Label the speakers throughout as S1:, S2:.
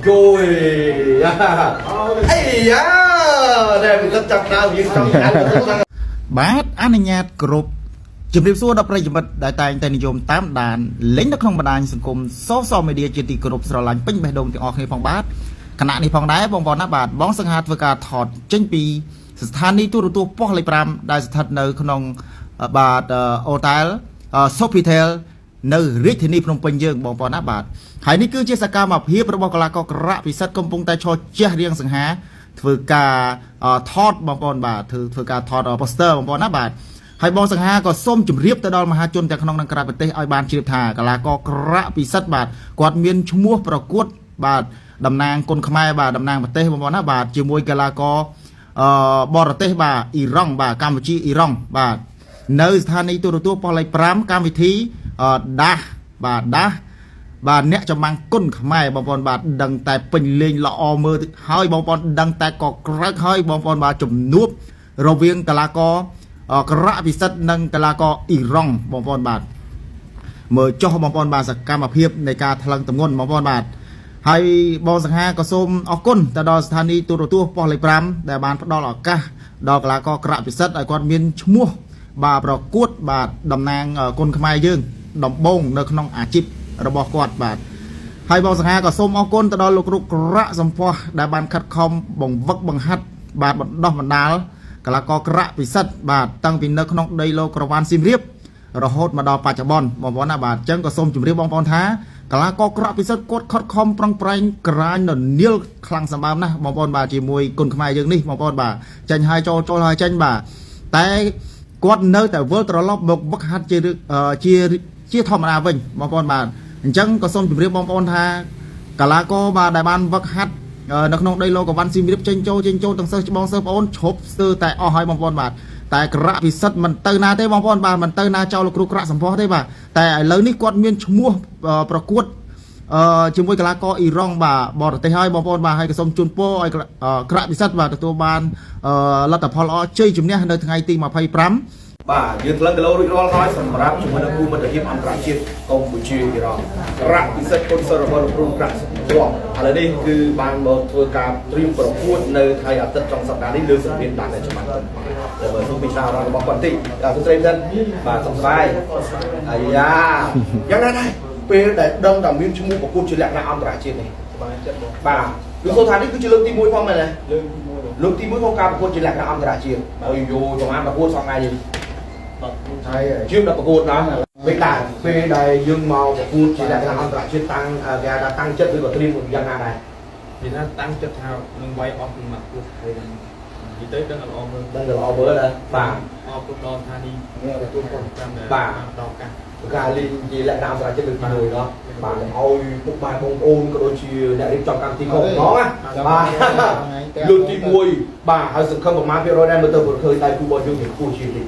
S1: rồi ấy da đây mình rất chặt nào những trong ăn
S2: bát anh nhạt group chụp điệp xua đọc ra chụp đại tài tại niệm tám đàn lính đất không bàn đàn sừng cùm social media trên thị group sờ lạnh pin bề đồng thì ở khi phòng bátขณะนี้ផងដែរបងប្អូនណាបាទបងសង្ហាធ្វើការថតចេញពីស្ថានីយ៍ទូរទស្សន៍ប៉ុស្តិ៍លេខ5ដែលស្ថិតនៅក្នុងបាទអូតែល Sofitel នៅរាជធានីភ្នំពេញយើងបងប្អូនណាបាទហើយនេះគឺជាសកម្មភាពរបស់កីឡាករក្រក់ពិសិដ្ឋកំពុងតែឈរជះរៀងសង្ហាធ្វើការថតបងប្អូនបាទធ្វើការថត poster បងប្អូនណាបាទហើយបងសង្ហាក៏សូមជម្រាបទៅដល់មហាជនទាំងក្នុងនិងក្រៅប្រទេសឲ្យបានជ្រាបថាកីឡាករក្រក់ពិសិដ្ឋបាទគាត់មានឈ្មោះប្រកួតបាទតំណាងគុនខ្មែរបាទតំណាងប្រទេសបងប្អូនណាបាទជាមួយកីឡាករបរទេសបាទអ៊ីរ៉ង់បាទកម្ពុជាអ៊ីរ៉ង់បាទនៅស្ថានីយ៍ទូរទស្សន៍ប៉ុស្តិ៍លេខ5កម្មវិធីដាស់បាទបាទអ្នកចំមាំងគុនខ្មែរបងប្អូនបាទដឹងតែពេញលេងល្អមើលហើយបងប្អូនដឹងតែក៏ក្រើកហើយបងប្អូនបាទជំនួបរវាងកីឡាករក្រក់ពិសិដ្ឋនិងកីឡាករអ៊ីរ៉ង់បងប្អូនបាទមើលចុះបងប្អូនបាទសកម្មភាពនៃការថ្លឹងទម្ងន់បងប្អូនបាទហើយបងសង្ហាក៏សូមអរគុណទៅដល់ស្ថានីយ៍ទូរទស្សន៍ប៉ុស្តិ៍លេខ5ដែលបានផ្ដល់ឱកាសដល់កីឡាករក្រក់ពិសិដ្ឋឲ្យគាត់មានឈ្មោះបាទប្រកួតបាទតំណាងគុនខ្មែរយើងដំបងនៅក្នុងអាជីពរបស់គាត់បាទហើយបងសង្ហាក៏សូមអរគុណទៅដល់លោកគ្រូក្រក់សំផស្សដែលបានខិតខំបង្វឹកបង្ហាត់បាទបណ្ដោះបណ្ដាលកីឡាករក្រក់ពិសិដ្ឋបាទតាំងពីនៅក្នុងដីលោកក្រវ៉ាន់សៀមរាបរហូតមកដល់បច្ចុប្បន្នបងប្អូនណាបាទអញ្ចឹងក៏សូមជម្រាបបងប្អូនថាកីឡាករក្រក់ពិសិដ្ឋគាត់ខិតខំប្រឹងប្រែងក្រាញននាលខ្លាំងសម្បើមណាស់បងប្អូនបាទជាមួយគុនខ្មែរយើងនេះបងប្អូនបាទចាញ់ហើយចូលហើយចាញ់បាទតែគាត់នៅតែវិលត្រឡប់មកវឹកហាត់ជាធម្មតាវិញបងប្អូនបាទអញ្ចឹងក៏សូមជម្រាបបងប្អូនថាកីឡាករបាទដែលបានវឹកហាត់នៅក្នុងដីលោកកវ៉ាន់សៀមរាបចេញចូលទាំងសិស្សច្បងសិស្សបងប្អូនឈប់ស្ទើរតែអស់ហើយបងប្អូនបាទតែក្រក់ពិសិដ្ឋមិនទៅណាទេបងប្អូនបាទមិនទៅណាចោលលោកគ្រូក្រក់សម្ផស្សទេបាទតែឥឡូវនេះគាត់មានឈ្មោះប្រកួតជាមួយកីឡាករអ៊ីរ៉ង់បាទបរទេសហើយបងប្អូនបាទហើយក៏សូមជូនពរឲ្យក្រក់ពិសិដ្ឋបាទទទួលបានលទ្ធផលល្អជ័យជំនះនៅថ្ងៃទី25
S1: បាទយើងថ្លឹងគីឡូរួចរាល់ហើយសម្រាប់ជាមួយនឹងគូមិត្តភាពអន្តរជាតិកម្ពុជាអ៊ីរ៉ង់ក្រក់ពិសិដ្ឋគុណសិស្សរបស់លោកគ្រូក្រក់សម្ផស្សឥឡូវនេះគឺបានមកធ្វើការត្រៀមប្រកួតនៅថ្ងៃអាទិត្យចុងសប្តាហ៍នេះលើសង្គ្រាមដាច់តែច្បាស់តែមើលទូពីសាររបស់គាត់តិចសួស្ដីសិនបាទសុខសប្បាយអាយ៉ាយ៉ាងណាដែរពេលដែលដឹងថាមានឈ្មោះប្រកួតជាលក្ខណៈអន្តរជាតិនេះបាទគឺសូថានេះគឺជាលើកទី1ផងមែនទេលើកទី1ក្នុងការប្រកួតជាលក្ខណៈអន្តរជាតិហើយយោចំណានប្រកួតសងថ្ងៃនេះហើយជឿដល់ប្រកួតណាពេលដែលយើងមកប្រកួតជាលក្ខណៈអន្តរជាតិតាំងគេថាតាំងចិត្តឬក៏ត្រៀមយ៉ាងណាដែរ
S3: និយាយថាតាំងចិត្តថានឹងវាយអស់ពីមកពោះហើយនិយាយទៅដឹងល្អមើល
S1: ដឹងល្អមើលដែរបាទ
S3: អរគុណដល់ថានេះទទួលខុសតាម
S1: បាទ
S3: ដល់កាស
S1: ការលេងជាលក្ខណៈអន្តរជាតិលើកទី1đóបាទឲ្យពុកម៉ែបងប្អូនក៏ដូចជាអ្នករៀបចំកម្មវិធីគ្រប់ហ្មងណាបាទលើកទី1បាទហើយសង្ឃឹមប្រមាណ%ដែរមើលទៅព្រោះឃើញដៃគូរបស់យើងខ្ពស់ជាងនេះ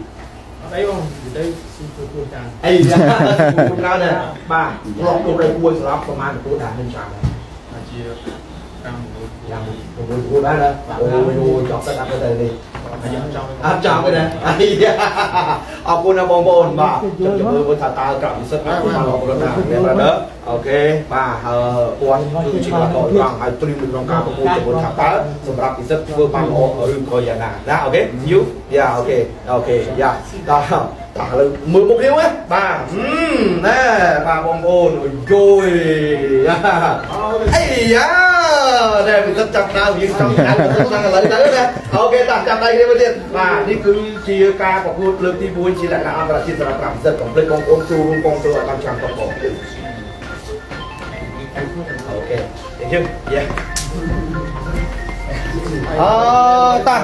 S3: អត់អីបងនិយាយទៅស៊ីធ្វើចាន
S1: អីយ៉ាគូក្រៅដែរបាទធ្លាប់លោកដៃគូឲ្យសម្រាប់ប្រមាណទទួលដែរមិនច្រើន
S3: ដែរជាកម្ម
S1: យ៉ាង6គូដែរអូយចប់ទឹកអត់ទៅនេះអត់ចាំទេណាអរគុណណាបងប្អូនបាទចាំមើលថាតើក្រក់ពិសិដ្ឋបានអរគុណណាស់មែនទេអូខេបាទគាត់គឺជាកីឡាករត្រង់ហើយត្រៀមក្នុងការប្រកួតជាមួយថាតើសម្រាប់ពិសិដ្ឋធ្វើបានល្អឬក៏យ៉ាងណាណាអូខេយូយ៉ាអូខេយ៉ាតើឥឡូវមើលមុខនេះណាបាទណែបាទបងប្អូនយយអីយ៉ាដែលពិសិដ្ឋចាប់ដើមយើងចង់អានទៅខាងឥឡូវទៅណាអូខេតាចាប់ដៃនេះមកទៀតបាទនេះគឺជាការប្រកួតលើកទី1ជាលក្ខណៈអន្តរជាតិសម្រាប់កម្មសិទ្ធិកំភ្លេចបងប្អូនចូលរួមកងទ័រឲ្យបានចាំតបបងអូខេជិះយ៉ាតា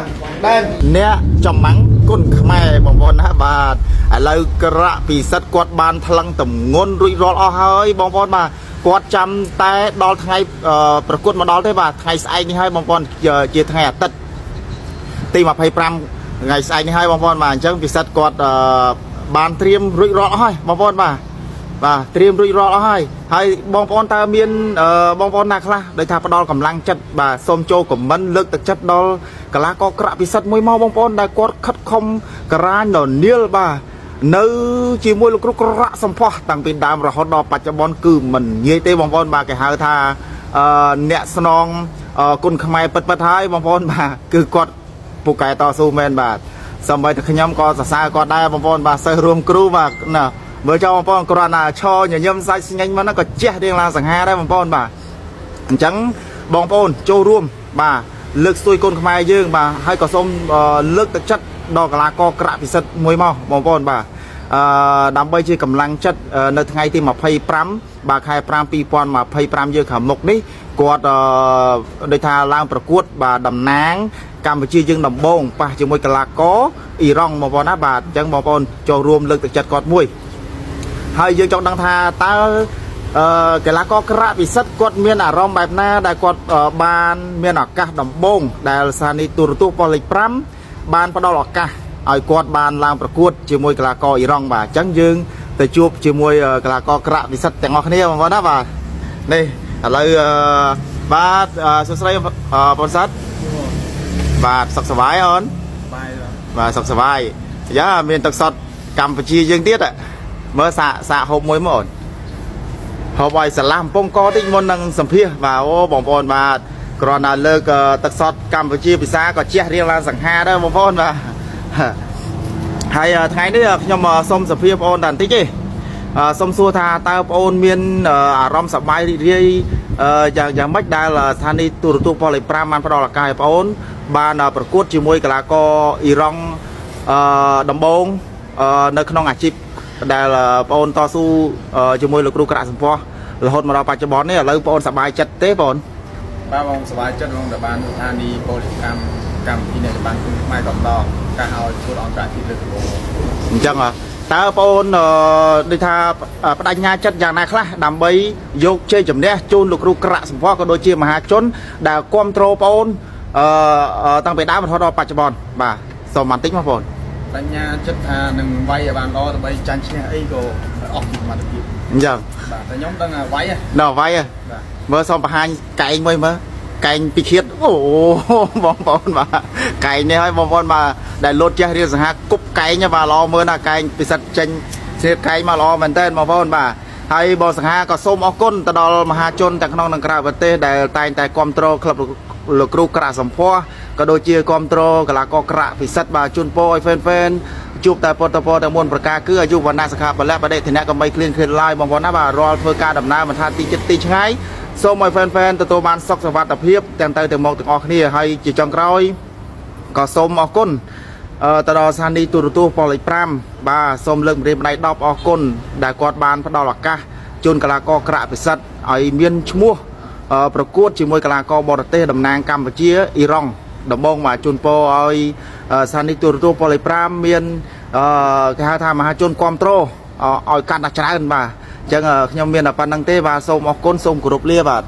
S1: ដែល
S2: អ្នកចំមាំងគុនខ្មែរបងប្អូនណាបាទឥឡូវក្រក់ពិសិដ្ឋគាត់បានថ្លឹងទម្ងន់រួចរាល់អស់ហើយបងប្អូនបាទគាត់ចាំតែដល់ថ្ងៃប្រកួតមកដល់ទេបាទថ្ងៃស្អែកនេះហើយបងប្អូនជាថ្ងៃអាទិត្យទី25ថ្ងៃស្អែកនេះហើយបងប្អូនបាទអញ្ចឹងពិសិដ្ឋគាត់បានត្រៀមរួចរាល់អស់ហើយបងប្អូនបាទត្រៀមរួចរាល់អស់ហើយបងប្អូនតើមានបងប្អូនណាខ្លះដែលថាផ្ដល់កម្លាំងចិត្តបាទសូមចូលខមមិនលើកទឹកចិត្តដល់កីឡាករក្រក់ពិសិដ្ឋមួយមកបងប្អូនដែលគាត់ខិតខំក្រាញននាលបាទនៅជាមួយលោកគ្រូក្រក់សម្ផស្សតាំងពីដើមរហូតដល់បច្ចុប្បន្នគឺមិនងាយទេបងប្អូនបាទគេហៅថា អ្នកស្នងគុណខ្មែរពិតៗហើយបងប្អូនបាទគឺគាត់ពូកែតស៊ូមែនបាទសម្បីតែខ្ញុំក៏សរសើរគាត់ដែរបងប្អូនបាទសិស្សរួមគ្រូបាទណាមើលចូលបងប្អូនគ្រាន់តែឈរញញឹមសាច់ស្ញែងមកហ្នឹងក៏ជះរៀងឡើងសង្ហាដែរបងប្អូនបាទអញ្ចឹងបងប្អូនចូលរួមបាទលើកស្ទួយគុណខ្មែរយើងបាទហើយក៏សូមលើកទឹកចិត្តដល់កីឡាករក្រាក់ពិសិដ្ឋមួយមកបងប្អូនបាទដើម្បីជាកម្លាំងចិត្តនៅថ្ងៃទី25បាទខែ5 2025យើងខាងមុខនេះគាត់ដូចថាឡើងប្រកួតបាទតំណាងកម្ពុជាយើងដំបងប៉ះជាមួយកីឡាករអ៊ីរ៉ង់បងប្អូនណាបាទអញ្ចឹងបងប្អូនចូលរួមលើកទឹកចិត្តគាត់មួយហើយយើងចង់ដឹងថាតើកីឡាករក្រាក់ពិសិដ្ឋគាត់មានអារម្មណ៍បែបណាដែលគាត់បានមានឱកាសដំបងដែលស្ថានីយទូរទស្សន៍ប៉ុស្តិ៍លេខ5បានផ្ដល់ឱកាសឲ្យគាត់បានឡើងប្រកួតជាមួយកីឡាករអ៊ីរ៉ង់បាទអញ្ចឹងយើងទៅជួបជាមួយកីឡាករក្រាក់ពិសិដ្ឋទាំងអស់គ្នាបងប្អូនណាបាទនេះឥឡូវបាទសួស្តីបងសិទ្ធបាទសុខសប្បាយអូនបាទសុខសប្បាយយ៉ាមានទឹកសុទ្ធកម្ពុជាយើងទៀតមើលសាកហូបមួយមកអូនហូបឲ្យស្រឡះកំពង់កតិចមុននឹងសម្ភាសបាទអូបងប្អូនបាទគ្រាន់តែលើកទឹកសុទ្ធកម្ពុជាភាសាក៏ជះរៀងឡើងសង្ហាដែរបងប្អូនបាទហើយថ្ងៃនេះខ្ញុំសូមសម្ភាសបងប្អូនតែបន្តិចទេសូមសួរថាតើបងប្អូនមានអារម្មណ៍សប្បាយរីករាយយ៉ាងម៉េចដែលស្ថានីយទូរទស្សន៍ប៉ុស្តិ៍លេខ5បានផ្ដល់ឱកាសឲ្យបងប្អូនបានប្រកួតជាមួយកីឡាករអ៊ីរ៉ង់ដំបងនៅក្នុងអាជីពដែលបងប្អូនតស៊ូជាមួយលោកគ្រូក្រាក់សម្ពោះរហូតមកដល់បច្ចុប្បន្ននេះឥឡូវបងប្អូនសប្បាយចិត្តទេបង
S3: បាទបងសប្បាយចិត្តបងដែលបានស្ថានីយ៍ប៉ូលីសកម្មវិធីនេះបានគុំខ្មែរកំដរការឲ្យធ្វើអន្តរជាតិលើកដំបូង
S2: អញ្ចឹងតើបងប្អូនដូចថាបដិញ្ញាចិត្តយ៉ាងណាខ្លះដើម្បីយកជ័យជំនះជូនលោកគ្រូក្រាក់សម្ពោះក៏ដូចជាមហាជនដែលគ្រប់គ្រងបងប្អូនតាំងពីដើមរហូតដល់បច្ចុប្បន្នបាទសូមបន្តិចមកបងប្អូន
S3: បញ្ញាចិត្តថានឹងវាយឲ្យបានល្អដើម្បីចាញ់ឈ្នះអីក៏អស់ពីសមត្ថភាព
S2: អញ្ចឹង
S3: បាទតែខ្ញុំដឹងវាយ
S2: ដល់វាយមើលសូមបង្ហាញកែងមួយមើលកែងពីឃាតអូបងប្អូនបាទកែងនេះហើយបងប្អូនបាទដែលលោតចេះរៀនសង្ហាគប់កែងបាទល្អមើលណាកែងពិសិដ្ឋចេញស្រៀបកែងមកល្អមែនតើបងប្អូនបាទហើយបងសង្ហាក៏សូមអរគុណទៅដល់មហាជនទាំងក្នុងនិងក្រៅប្រទេសដែលតែងតែគ្រប់គ្រងក្លឹបលោកគ្រូក្រាក់សម្ពោះក៏ដូចជាគ្រប់គ្រងកីឡាករក្រាក់ពិសិដ្ឋបាទជូនពរឲ្យហ្វេនជួបតែពតពតតែមុនប្រការគឺអាយុវណ្ណៈសុខៈបលៈបដិធនៈកំបីគ្លៀនគ្លៀនឡាយបងប្អូនណាបាទរាល់ធ្វើការដំណើរមិនថាទីចិត្តទីឆ្ងាយសូមឲ្យហ្វេនទទួលបានសុខសុវត្ថិភាពទាំងទៅទាំងមកទាំងអស់គ្នាហើយជាចុងក្រោយក៏សូមអរគុណទៅដល់ស្ថានីយ៍ទូរទស្សន៍ប៉ុស្តិ៍លេខ5បាទសូមលើកម្រាមដៃ10អរគុណដែលគាត់បានផ្ដល់ឱកាសជូនកីឡាករក្រាក់ពិសិដ្ឋឲ្យមានឈ្មោះប្រកួតជាមួយកីឡាករបរទេសតំណាងកម្ពុជាអ៊ីរ៉ង់ដំបងមកជូនពរឲ្យស្ថានីយ៍ទូរទស្សន៍ប៉ុស្តិ៍លេខ5មានគេហៅថាមហាជនគ្រប់គ្រងឲ្យកាន់តែច្រើនបាទអញ្ចឹងខ្ញុំមានតែប៉ុណ្្នឹងទេបាទសូមអរគុណសូមគោរពលាបាទ